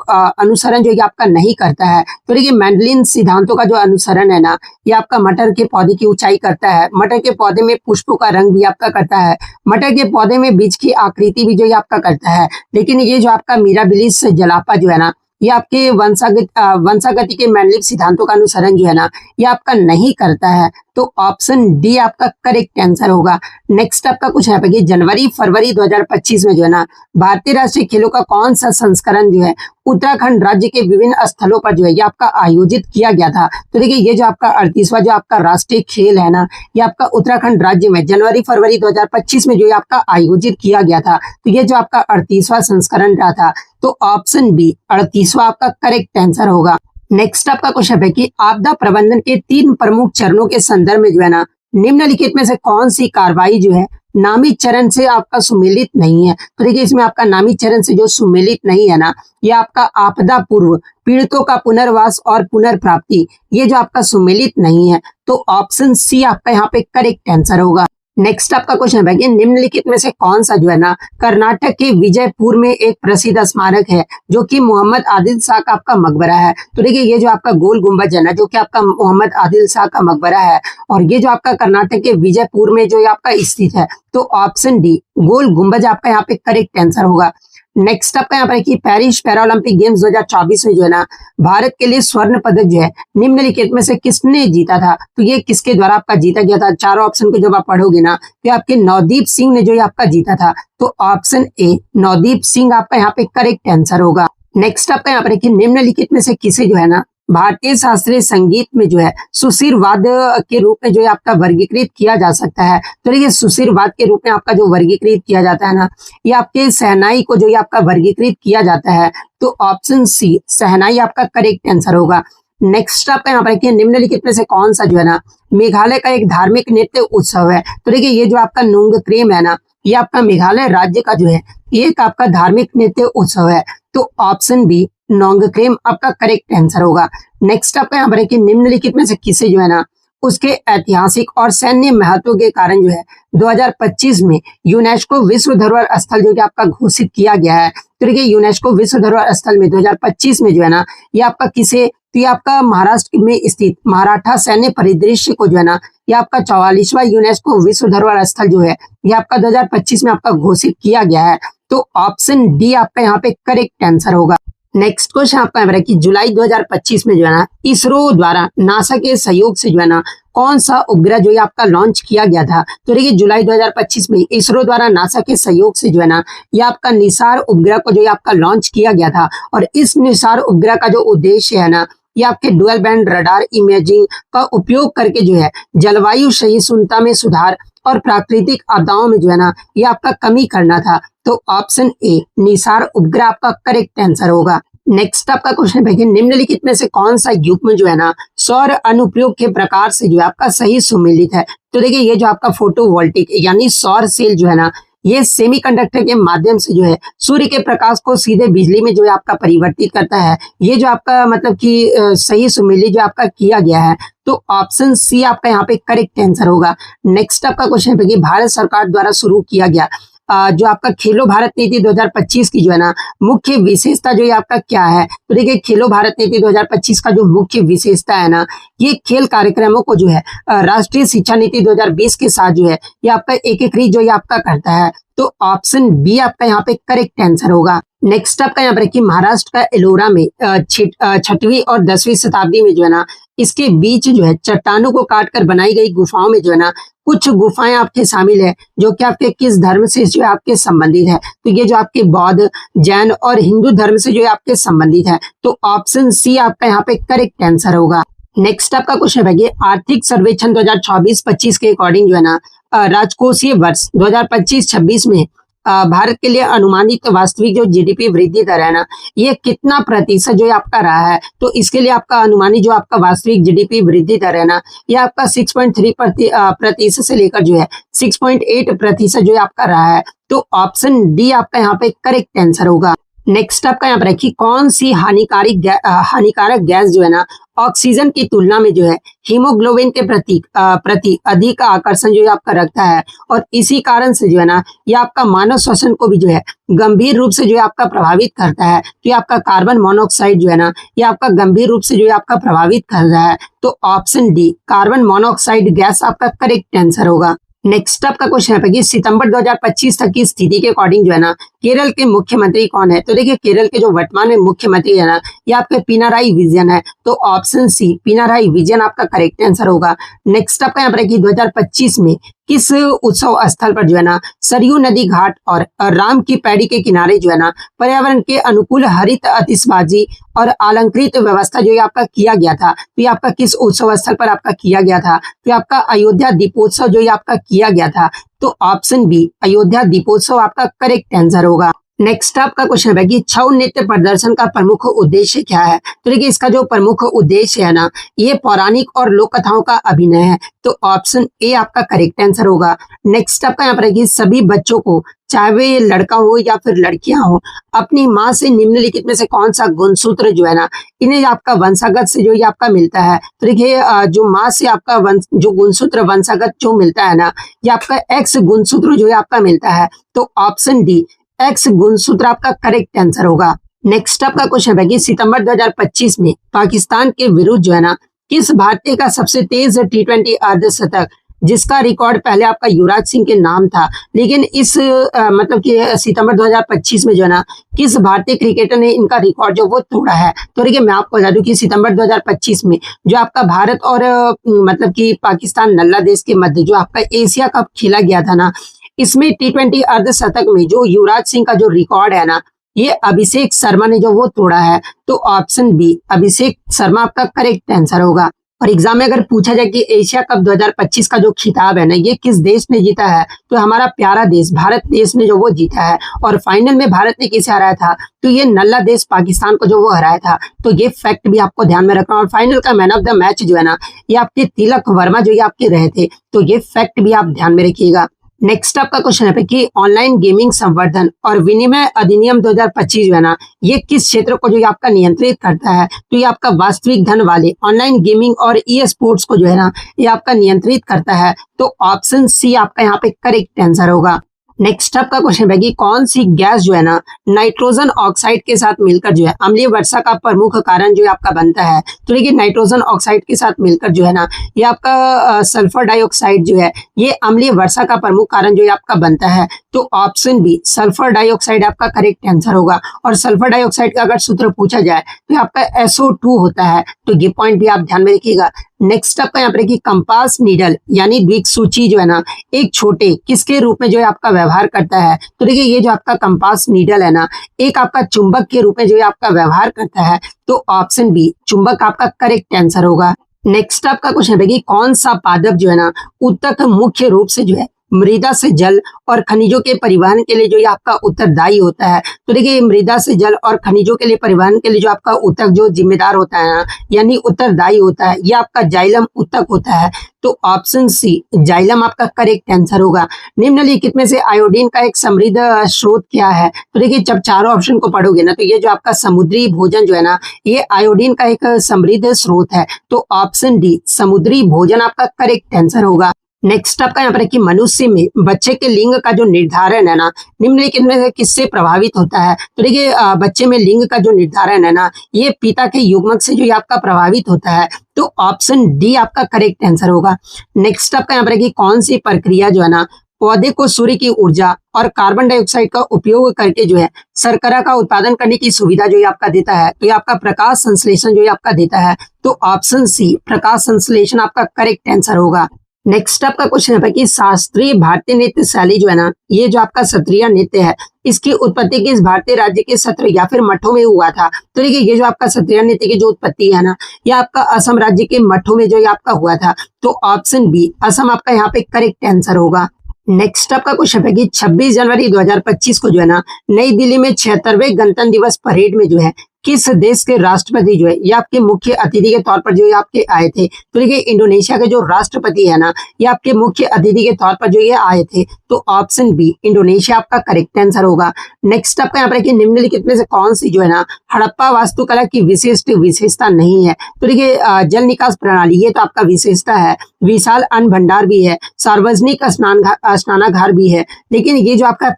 अनुसरण जो ये आपका नहीं करता है? तो देखिए मेंडलिन सिद्धांतों का जो अनुसरण है ना ये आपका मटर के पौधे की ऊंचाई करता है, मटर के पौधे में पुष्पों का रंग भी आपका करता है, मटर के पौधे में बीज की आकृति भी जो ये आपका करता है, लेकिन ये जो आपका मीराबिलिस जलापा जो है ना ये आपके वंशागति के मेंडलिन सिद्धांतों का अनुसरण जो है ना ये आपका नहीं करता है, तो ऑप्शन डी आपका करेक्ट आंसर होगा। नेक्स्ट आपका कुछ है कि जनवरी फरवरी 2025 में जो है ना भारतीय राष्ट्रीय खेलों का कौन सा संस्करण जो है उत्तराखंड राज्य के विभिन्न स्थलों पर जो है ये आपका आयोजित किया गया था? तो देखिए ये जो आपका 38वां जो आपका राष्ट्रीय खेल है ना ये आपका उत्तराखंड राज्य में जनवरी फरवरी 2025 में जो ये आपका आयोजित किया गया था, तो ये जो आपका 38वां संस्करण रहा था, तो ऑप्शन बी 38वां आपका करेक्ट आंसर होगा। नेक्स्ट आपका क्वेश्चन है कि आपदा प्रबंधन के 3 प्रमुख चरणों के संदर्भ में जो है ना निम्नलिखित में से कौन सी कार्रवाई जो है नामित चरण से आपका सुमेलित नहीं है? तो देखिए इसमें आपका नामित चरण से जो सुमेलित नहीं है ना ये आपका आपदा पूर्व पीड़ितों का पुनर्वास और पुनर्प्राप्ति, ये जो आपका सुमेलित नहीं है, तो ऑप्शन सी आपका यहाँ पे करेक्ट आंसर होगा। नेक्स्ट आपका क्वेश्चन है कि निम्नलिखित में से कौन सा जो है ना कर्नाटक के विजयपुर में एक प्रसिद्ध स्मारक है जो कि मोहम्मद आदिल शाह का आपका मकबरा है। तो देखिए ये जो आपका गोल गुंबद है ना जो कि आपका मोहम्मद आदिल शाह का मकबरा है और ये जो आपका कर्नाटक के विजयपुर में जो आपका स्थित है। तो ऑप्शन डी गोल गुंबद आपका यहाँ पे करेक्ट आंसर होगा। नेक्स्ट आपका यहाँ पर कि पेरिस पैरालंपिक गेम्स 2024 में जो है ना भारत के लिए स्वर्ण पदक जो है निम्नलिखित में से किसने जीता था। तो ये किसके द्वारा आपका जीता गया था। चारों ऑप्शन को जब आप पढ़ोगे ना तो आपके नवदीप सिंह ने जो आपका जीता था। तो ऑप्शन ए नवदीप सिंह आपका यहाँ पे करेक्ट आंसर होगा। नेक्स्ट आपका यहाँ पर कि निम्नलिखित में से किसे जो है ना भारतीय शास्त्रीय संगीत में जो है सुशीर वाद्य के रूप में जो है आपका वर्गीकृत किया जा सकता है। तो देखिए सुशीर वाद्य के रूप में आपका जो वर्गीकृत किया जाता है ना ये आपके शहनाई को जो आपका वर्गीकृत किया जाता है। तो ऑप्शन सी शहनाई आपका करेक्ट आंसर होगा। नेक्स्ट आपका यहाँ पर कि निम्नलिखित में से कौन सा जो है ना मेघालय का एक धार्मिक नृत्य उत्सव है। तो देखिए ये जो आपका नोंगक्रेम है ना ये आपका मेघालय राज्य का जो है एक आपका धार्मिक नृत्य उत्सव है। तो ऑप्शन बी नोंगक्रेम आपका करेक्ट आंसर होगा। नेक्स्ट आपका यहाँ पर कि निम्नलिखित में से किसे जो है ना उसके ऐतिहासिक और सैन्य महत्व के कारण जो है 2025 में यूनेस्को विश्व धरोहर स्थल जो कि आपका घोषित किया गया है। तो देखिए यूनेस्को विश्व धरोहर स्थल में 2025 में जो है ना ये आपका किसे तो ये आपका महाराष्ट्र में स्थित मराठा सैन्य परिदृश्य को जो है ना ये आपका 44वां यूनेस्को विश्व धरोहर स्थल जो है ये आपका 2025 में आपका घोषित किया गया है। तो ऑप्शन डी आपका यहाँ पे करेक्ट आंसर होगा। नेक्स्ट क्वेश्चन आपका है कि जुलाई 2025 में जो है ना इसरो द्वारा नासा के सहयोग से जो है ना कौन सा उपग्रह जो है आपका लॉन्च किया गया था। तो देखिए जुलाई 2025 में इसरो द्वारा नासा के सहयोग से जो है ना ये आपका निसार उपग्रह को जो है आपका लॉन्च किया गया था। और इस निसार उपग्रह का जो उद्देश्य है ना ये आपके डुअल बैंड रडार इमेजिंग का उपयोग करके जो है जलवायु सहिष्णुता में सुधार और प्राकृतिक आपदाओं में जो है ना ये आपका कमी करना था। तो ऑप्शन ए निसार उपग्रह आपका करेक्ट आंसर होगा। नेक्स्ट आपका क्वेश्चन है कि निम्नलिखित में से कौन सा युग्म जो है ना सौर अनुप्रयोग के प्रकार से जो है आपका सही सुमेलित है। तो देखिए ये जो आपका फोटोवोल्टिक यानी सौर सेल जो है ना ये सेमीकंडक्टर के माध्यम से जो है सूर्य के प्रकाश को सीधे बिजली में जो है आपका परिवर्तित करता है। ये जो आपका मतलब कि सही सुमेलित जो आपका किया गया है। तो ऑप्शन सी आपका यहाँ पे करेक्ट आंसर होगा। नेक्स्ट आपका क्वेश्चन है कि भारत सरकार द्वारा शुरू किया गया जो आपका खेलो भारत नीति 2025 की जो है ना मुख्य विशेषता जो है आपका क्या है। तो देखिए खेलो भारत नीति 2025 का जो मुख्य विशेषता है ना ये खेल कार्यक्रमों को जो है राष्ट्रीय शिक्षा नीति 2020 के साथ जो है ये आपका एकीकृत जो है आपका करता है। तो ऑप्शन बी आपका यहाँ पे करेक्ट आंसर होगा। नेक्स्ट आपका यहाँ पर कि महाराष्ट्र का एलोरा में 6वीं और 10वीं शताब्दी में जो है ना इसके बीच जो है चट्टानों को काटकर बनाई गई गुफाओं में जो है ना कुछ गुफाएं आपके शामिल है जो कि आपके किस धर्म से जो है आपके संबंधित है। तो ये जो आपके बौद्ध जैन और हिंदू धर्म से जो है आपके संबंधित है। तो ऑप्शन सी आपका यहाँ पे करेक्ट आंसर होगा। नेक्स्ट आपका क्वेश्चन है कि आर्थिक सर्वेक्षण 2024-25 के अकॉर्डिंग जो है ना राजकोषीय वर्ष 2025-26 में भारत के लिए अनुमानित वास्तविक जो जीडीपी वृद्धि दर है ना ये कितना प्रतिशत जो है आपका रहा है। तो इसके लिए आपका अनुमानित जो आपका वास्तविक जीडीपी वृद्धि दर है ना ये आपका 6.3 प्रतिशत से लेकर जो है 6.8% जो है आपका रहा है। तो ऑप्शन डी आपका यहाँ पे करेक्ट आंसर होगा। नेक्स्ट आपका यहाँ पर है कि कौन सी हानिकारक गैस जो है ना ऑक्सीजन की तुलना में जो है हीमोग्लोबिन के प्रति अधिक आकर्षण जो है आपका रखता है और इसी कारण से जो है ना ये आपका मानव श्वसन को भी जो है गंभीर रूप से जो है आपका प्रभावित करता है। तो ये आपका कार्बन मोनोऑक्साइड जो है ना ये आपका गंभीर रूप से जो है आपका प्रभावित कर रहा है। तो option D carbon monoxide gas आपका करेक्ट आंसर होगा। नेक्स्ट आपका क्वेश्चन है कि सितंबर 2025 तक की स्थिति के अकॉर्डिंग जो है ना केरल के मुख्यमंत्री कौन है। तो देखिए केरल के जो वर्तमान में मुख्यमंत्री है ना ये आपके पिनाराई विजयन है। तो ऑप्शन सी पिनाराई विजयन आपका करेक्ट आंसर होगा। नेक्स्ट आपका यहाँ पर कि 2025 में किस उत्सव स्थल पर जो है ना सरयू नदी घाट और राम की पैड़ी के किनारे जो है ना पर्यावरण के अनुकूल हरित आतिशबाजी और अलंकृत व्यवस्था जो है आपका किया गया था। तो ये आपका किस उत्सव स्थल पर आपका किया गया था। तो आपका अयोध्या दीपोत्सव जो है आपका किया गया था। तो ऑप्शन बी अयोध्या दीपोत्सव आपका करेक्ट आंसर होगा। नेक्स्ट आपका क्वेश्चन है कि छऊ नृत्य प्रदर्शन का प्रमुख उद्देश्य क्या है। तो देखिए इसका जो प्रमुख उद्देश्य है ना, ये पौराणिक और लोक कथाओं का अभिनय है। तो ऑप्शन ए आपका करेक्ट आंसर होगा। नेक्स्ट आपका यहाँ पर है कि सभी बच्चों को, चाहे वे लड़का हो या फिर लड़कियां हो, अपनी माँ से निम्नलिखित में से कौन सा गुणसूत्र जो है ना, इन्हें आपका वंशागत से जो ये आपका मिलता है। तो देखिए जो माँ से आपका जो गुणसूत्र वंशागत जो मिलता है ना, ये आपका एक्स गुणसूत्र जो है आपका मिलता है। तो ऑप्शन डी एक्स गुणसूत्र आपका करेक्ट आंसर होगा। नेक्स्ट आपका क्वेश्चन है कि सितंबर 2025 में पाकिस्तान के विरुद्ध जो है ना, किस भारतीय का सबसे तेज T20 अर्धशतक, जिसका रिकॉर्ड पहले आपका युवराज सिंह के नाम था, लेकिन इस मतलब कि सितंबर 2025 में जो है ना, किस भारतीय क्रिकेटर ने इनका रिकॉर्ड जो वो तोड़ा है। तो देखिए मैं आपको बता दूं कि सितंबर 2025 में जो आपका भारत और मतलब कि पाकिस्तान नल्ला देश के मध्य जो आपका एशिया कप खेला गया था ना, इसमें T20 अर्धशतक में जो युवराज सिंह का जो रिकॉर्ड है ना, ये अभिषेक शर्मा ने जो वो तोड़ा है। तो ऑप्शन बी अभिषेक शर्मा आपका करेक्ट आंसर होगा। और एग्जाम में अगर पूछा जाए कि एशिया कप 2025 का जो खिताब है ना, ये किस देश ने जीता है, तो हमारा प्यारा देश भारत देश ने जो वो जीता है। और फाइनल में भारत ने किसे हराया था, तो ये नल्ला देश पाकिस्तान को जो वो हराया था। तो ये फैक्ट भी आपको ध्यान में रखना। और फाइनल का मैन ऑफ द मैच जो है ना, ये आपके तिलक वर्मा जो ये आपके रहे थे। तो ये फैक्ट भी आप ध्यान में रखिएगा। नेक्स्ट आपका क्वेश्चन है कि ऑनलाइन गेमिंग संवर्धन और विनिमय अधिनियम 2025 जो है ना, ये किस क्षेत्र को जो ये आपका नियंत्रित करता है। तो ये आपका वास्तविक धन वाले ऑनलाइन गेमिंग और ई स्पोर्ट्स को जो है ना, ये आपका नियंत्रित करता है। तो ऑप्शन सी आपका यहाँ पे करेक्ट आंसर होगा। नेक्स्ट आपका क्वेश्चन है कि कौन सी गैस जो है ना, नाइट्रोजन ऑक्साइड के साथ मिलकर जो है अम्लीय वर्षा का प्रमुख कारण जो है आपका बनता है। तो देखिए नाइट्रोजन ऑक्साइड के साथ मिलकर जो है ना, ये आपका सल्फर डाइऑक्साइड जो है, ये अम्लीय वर्षा का प्रमुख कारण जो है आपका बनता है। तो ऑप्शन बी सल्फर डाइऑक्साइड आपका करेक्ट आंसर होगा। और सल्फर डाइऑक्साइड का अगर सूत्र पूछा जाए तो आपका SO2 होता है। तो ये पॉइंट भी आप ध्यान में रखिएगा। नेक्स्ट आपका यहाँ पर कि कंपास नीडल यानी दिक्सूची जो है ना, एक छोटे किसके रूप में जो है आपका व्यवहार करता है। तो देखिए ये जो आपका कंपास नीडल है ना, एक आपका चुंबक के रूप में जो है आपका व्यवहार करता है। तो ऑप्शन बी चुंबक आपका करेक्ट आंसर होगा। नेक्स्ट आपका क्वेश्चन है कि कौन सा पादप जो है ना, ऊतक मुख्य रूप से जो है मृदा से जल और खनिजों के परिवहन के लिए जो ये आपका उत्तरदायी होता है। तो देखिए मृदा से जल और खनिजों के लिए परिवहन के लिए जो आपका ऊतक जो जिम्मेदार होता है ना, यानी उत्तरदायी होता है, ये आपका जाइलम ऊतक होता है। तो ऑप्शन सी जाइलम आपका करेक्ट आंसर होगा। निम्नलिखित में से आयोडीन का एक समृद्ध स्रोत क्या है। तो देखिए जब चारों ऑप्शन को पढ़ोगे ना, तो ये जो आपका समुद्री भोजन जो है ना, ये आयोडीन का एक समृद्ध स्रोत है। तो ऑप्शन डी समुद्री भोजन आपका करेक्ट आंसर होगा। नेक्स्ट आपका यहाँ पर है कि मनुष्य में बच्चे के लिंग का जो निर्धारण है ना, निम्नलिखित में से किससे प्रभावित होता है। तो देखिए बच्चे में लिंग का जो निर्धारण है ना, ये पिता के युग्मक से जो ये आपका प्रभावित होता है। तो ऑप्शन डी आपका करेक्ट आंसर होगा। नेक्स्ट आपका यहाँ पर है कि कौन सी प्रक्रिया जो है ना, पौधे को सूर्य की ऊर्जा और कार्बन डाइऑक्साइड का उपयोग करके जो है शर्करा का उत्पादन करने की सुविधा जो ये आपका देता है। तो ये आपका प्रकाश संश्लेषण जो ये आपका देता है। तो ऑप्शन सी प्रकाश संश्लेषण आपका करेक्ट आंसर होगा। नेक्स्ट आपका क्वेश्चन है कि शास्त्रीय भारतीय नृत्य शैली जो है ना, ये जो आपका सत्रिया नृत्य है, इसकी उत्पत्ति किस भारतीय राज्य के सत्र या फिर मठों में हुआ था। तो देखिए ये जो आपका सत्रिया नृत्य की जो उत्पत्ति है ना, ये आपका असम राज्य के मठों में जो ये आपका हुआ था। तो ऑप्शन बी असम आपका यहाँ पे करेक्ट आंसर होगा। नेक्स्ट आपका क्वेश्चन है कि 26 जनवरी 2025 को जो है ना, नई दिल्ली में 76वें गणतंत्र दिवस परेड में जो है किस देश के राष्ट्रपति जो है ये आपके मुख्य अतिथि के तौर पर जो ये आपके आए थे। तो देखिए इंडोनेशिया के जो राष्ट्रपति है ना, ये आपके मुख्य अतिथि के तौर पर जो ये आए थे। तो ऑप्शन बी इंडोनेशिया आपका करेक्ट आंसर होगा। नेक्स्ट आपका यहाँ पर कि निम्नलिखित में से कौन सी जो है ना, हड़प्पा वास्तुकला की विशिष्ट विशेषता नहीं है। तो देखिए जल निकास प्रणाली ये तो आपका विशेषता है, विशाल अन्न भंडार भी है, सार्वजनिक स्नानागार भी है, लेकिन ये जो आपका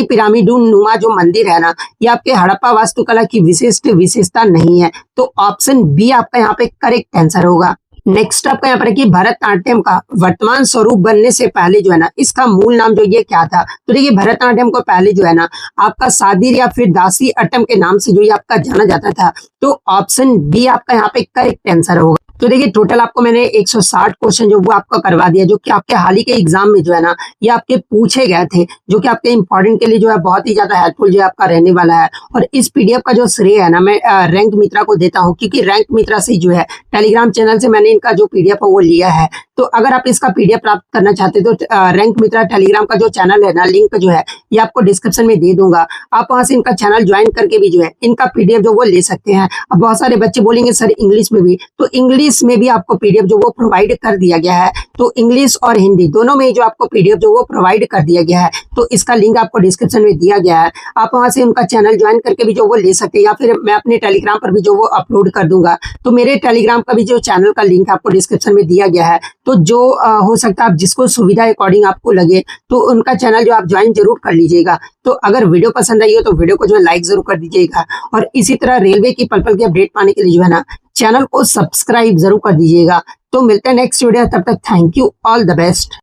पिरामिडून नुमा जो मंदिर है ना, ये आपके हड़प्पा वास्तुकला की विशिष्ट विशेषता नहीं है। तो ऑप्शन बी आपका यहाँ पे करेक्ट आंसर होगा। नेक्स्ट आपका यहाँ पर है कि भरतनाट्यम का वर्तमान स्वरूप बनने से पहले जो है ना, इसका मूल नाम जो ये क्या था। तो देखिए भरतनाट्यम को पहले जो है ना, आपका सादिर या फिर दासी अट्टम के नाम से जो ये आपका जाना जाता था। तो ऑप्शन बी आपका यहाँ पे करेक्ट आंसर होगा। तो देखिए टोटल आपको मैंने 160 क्वेश्चन जो वो आपको करवा दिया, जो कि आपके हाल ही के एग्जाम में जो है ना, ये आपके पूछे गए थे, जो कि आपके इंपॉर्टेंट के लिए जो है बहुत ही ज्यादा हेल्पफुल जो आपका रहने वाला है। और इस पीडीएफ का जो श्रेय है ना, मैं रैंक मित्रा को देता हूँ, क्योंकि रैंक मित्रा से जो है टेलीग्राम चैनल से मैंने इनका जो पीडीएफ है वो लिया है। तो अगर आप इसका पीडीएफ प्राप्त करना चाहते हो तो रैंक मित्रा टेलीग्राम का जो चैनल है ना, लिंक जो है ये आपको डिस्क्रिप्शन में दे दूंगा। आप वहां से इनका चैनल ज्वाइन करके भी जो है इनका पीडीएफ जो वो ले सकते हैं। अब बहुत सारे बच्चे बोलेंगे सर इंग्लिश में भी, तो इंग्लिश में भी आपको पीडीएफ जो वो प्रोवाइड कर दिया गया है। तो इंग्लिश और हिंदी दोनों में जो आपको पीडीएफ जो वो प्रोवाइड कर दिया गया है, तो इसका लिंक आपको डिस्क्रिप्शन में दिया गया है। आप वहां से उनका चैनल ज्वाइन करके भी जो वो ले सकते हैं, या फिर मैं अपने टेलीग्राम पर भी जो वो अपलोड कर दूंगा। तो मेरे टेलीग्राम का भी जो चैनल का लिंक आपको डिस्क्रिप्शन में दिया गया है। तो जो हो सकता है आप जिसको सुविधा अकॉर्डिंग आपको लगे तो उनका चैनल जो आप ज्वाइन जरूर कर लीजिएगा। तो अगर वीडियो पसंद आई हो तो वीडियो को जो है लाइक जरूर कर दीजिएगा, और इसी तरह रेलवे की पल पल की अपडेट पाने के लिए जो है ना चैनल को सब्सक्राइब जरूर कर दीजिएगा। तो मिलते हैं नेक्स्ट वीडियो, तब तक thank you, all the best.